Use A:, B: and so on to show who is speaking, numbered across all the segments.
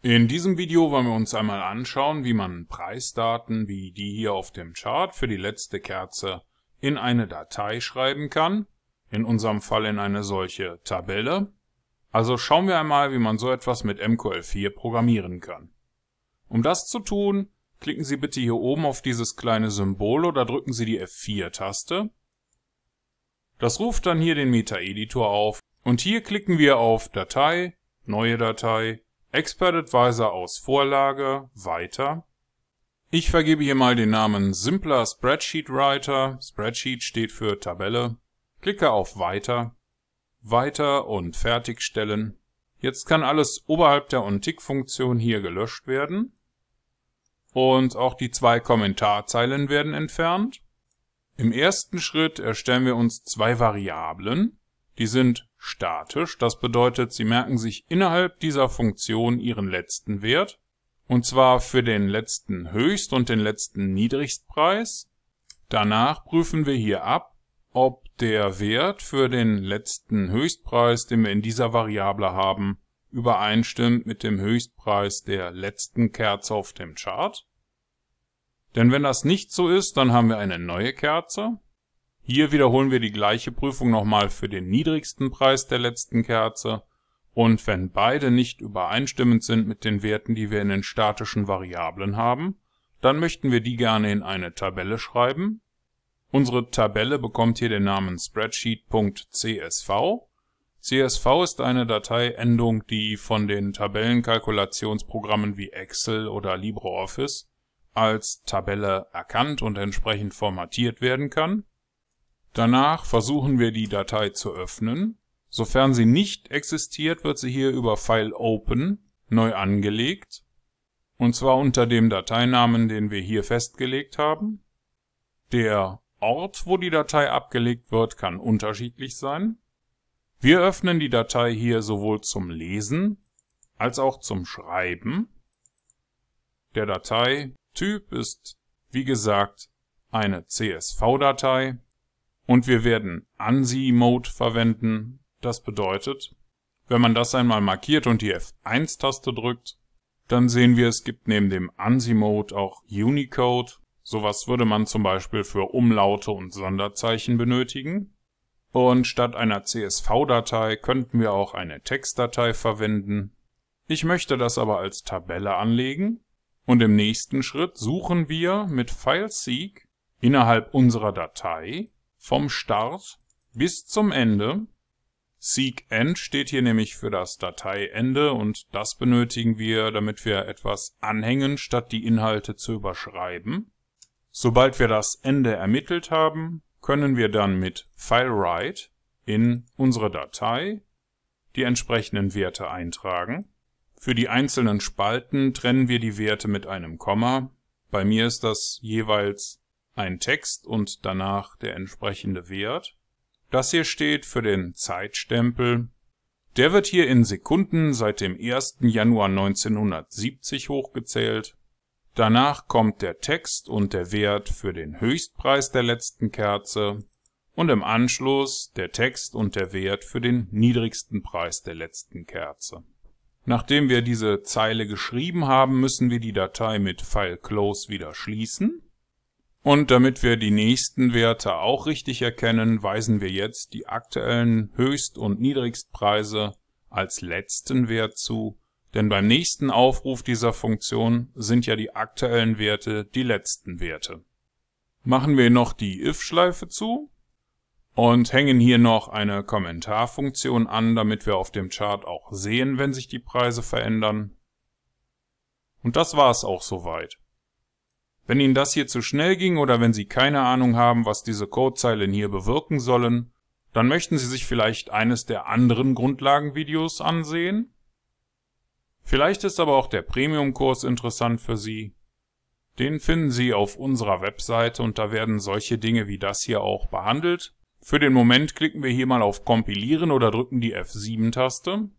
A: In diesem Video wollen wir uns einmal anschauen, wie man Preisdaten wie die hier auf dem Chart für die letzte Kerze in eine Datei schreiben kann, in unserem Fall in eine solche Tabelle. Also schauen wir einmal, wie man so etwas mit MQL4 programmieren kann. Um das zu tun, klicken Sie bitte hier oben auf dieses kleine Symbol oder drücken Sie die F4-Taste. Das ruft dann hier den Meta-Editor auf und hier klicken wir auf Datei, Neue Datei, Expert Advisor aus Vorlage, Weiter. Ich vergebe hier mal den Namen Simpler Spreadsheet Writer. Spreadsheet steht für Tabelle. Klicke auf Weiter. Weiter und Fertigstellen. Jetzt kann alles oberhalb der OnTick-Funktion hier gelöscht werden. Und auch die 2 Kommentarzeilen werden entfernt. Im ersten Schritt erstellen wir uns 2 Variablen. Die sind statisch, das bedeutet, Sie merken sich innerhalb dieser Funktion Ihren letzten Wert, und zwar für den letzten Höchst- und den letzten Niedrigstpreis. Danach prüfen wir hier ab, ob der Wert für den letzten Höchstpreis, den wir in dieser Variable haben, übereinstimmt mit dem Höchstpreis der letzten Kerze auf dem Chart. Denn wenn das nicht so ist, dann haben wir eine neue Kerze. Hier wiederholen wir die gleiche Prüfung nochmal für den niedrigsten Preis der letzten Kerze, und wenn beide nicht übereinstimmend sind mit den Werten, die wir in den statischen Variablen haben, dann möchten wir die gerne in eine Tabelle schreiben. Unsere Tabelle bekommt hier den Namen Spreadsheet.csv. CSV ist eine Dateiendung, die von den Tabellenkalkulationsprogrammen wie Excel oder LibreOffice als Tabelle erkannt und entsprechend formatiert werden kann. Danach versuchen wir die Datei zu öffnen. Sofern sie nicht existiert, wird sie hier über File Open neu angelegt. Und zwar unter dem Dateinamen, den wir hier festgelegt haben. Der Ort, wo die Datei abgelegt wird, kann unterschiedlich sein. Wir öffnen die Datei hier sowohl zum Lesen als auch zum Schreiben. Der Dateityp ist, wie gesagt, eine CSV-Datei. Und wir werden ANSI-Mode verwenden. Das bedeutet, wenn man das einmal markiert und die F1-Taste drückt, dann sehen wir, es gibt neben dem ANSI-Mode auch Unicode. Sowas würde man zum Beispiel für Umlaute und Sonderzeichen benötigen. Und statt einer CSV-Datei könnten wir auch eine Textdatei verwenden. Ich möchte das aber als Tabelle anlegen. Und im nächsten Schritt suchen wir mit FileSeek innerhalb unserer Datei vom Start bis zum Ende. Seek_End steht hier nämlich für das Dateiende und das benötigen wir, damit wir etwas anhängen, statt die Inhalte zu überschreiben. Sobald wir das Ende ermittelt haben, können wir dann mit FileWrite in unsere Datei die entsprechenden Werte eintragen. Für die einzelnen Spalten trennen wir die Werte mit einem Komma. Bei mir ist das jeweils ein Text und danach der entsprechende Wert. Das hier steht für den Zeitstempel. Der wird hier in Sekunden seit dem 1. Januar 1970 hochgezählt. Danach kommt der Text und der Wert für den Höchstpreis der letzten Kerze und im Anschluss der Text und der Wert für den niedrigsten Preis der letzten Kerze. Nachdem wir diese Zeile geschrieben haben, müssen wir die Datei mit FileClose wieder schließen. Und damit wir die nächsten Werte auch richtig erkennen, weisen wir jetzt die aktuellen Höchst- und Niedrigstpreise als letzten Wert zu, denn beim nächsten Aufruf dieser Funktion sind ja die aktuellen Werte die letzten Werte. Machen wir noch die if-Schleife zu und hängen hier noch eine Kommentarfunktion an, damit wir auf dem Chart auch sehen, wenn sich die Preise verändern. Und das war's auch soweit. Wenn Ihnen das hier zu schnell ging oder wenn Sie keine Ahnung haben, was diese Codezeilen hier bewirken sollen, dann möchten Sie sich vielleicht eines der anderen Grundlagenvideos ansehen. Vielleicht ist aber auch der Premium-Kurs interessant für Sie. Den finden Sie auf unserer Webseite und da werden solche Dinge wie das hier auch behandelt. Für den Moment klicken wir hier mal auf Kompilieren oder drücken die F7-Taste.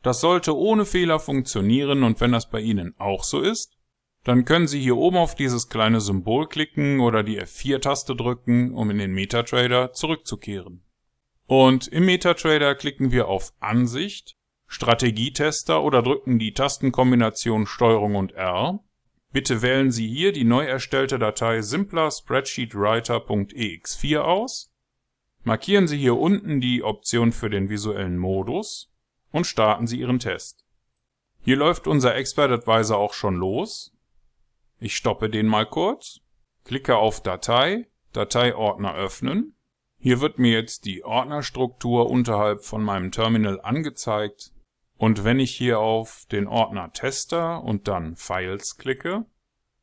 A: Das sollte ohne Fehler funktionieren und wenn das bei Ihnen auch so ist, dann können Sie hier oben auf dieses kleine Symbol klicken oder die F4-Taste drücken, um in den MetaTrader zurückzukehren. Und im MetaTrader klicken wir auf Ansicht, Strategietester oder drücken die Tastenkombination STRG und R. Bitte wählen Sie hier die neu erstellte Datei simpler-spreadsheet-writer.ex4 aus. Markieren Sie hier unten die Option für den visuellen Modus und starten Sie Ihren Test. Hier läuft unser Expert Advisor auch schon los. Ich stoppe den mal kurz, klicke auf Datei, Dateiordner öffnen. Hier wird mir jetzt die Ordnerstruktur unterhalb von meinem Terminal angezeigt. Und wenn ich hier auf den Ordner Tester und dann Files klicke,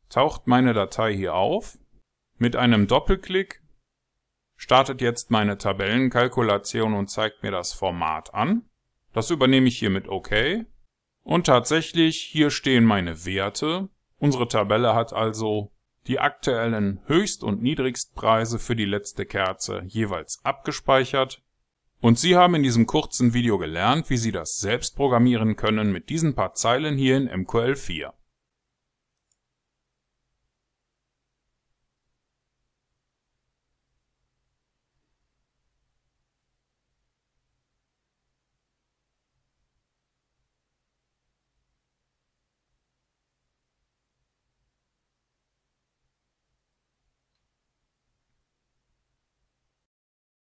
A: taucht meine Datei hier auf. Mit einem Doppelklick startet jetzt meine Tabellenkalkulation und zeigt mir das Format an. Das übernehme ich hier mit OK. Und tatsächlich, hier stehen meine Werte. Unsere Tabelle hat also die aktuellen Höchst- und Niedrigstpreise für die letzte Kerze jeweils abgespeichert. Und Sie haben in diesem kurzen Video gelernt, wie Sie das selbst programmieren können mit diesen paar Zeilen hier in MQL4.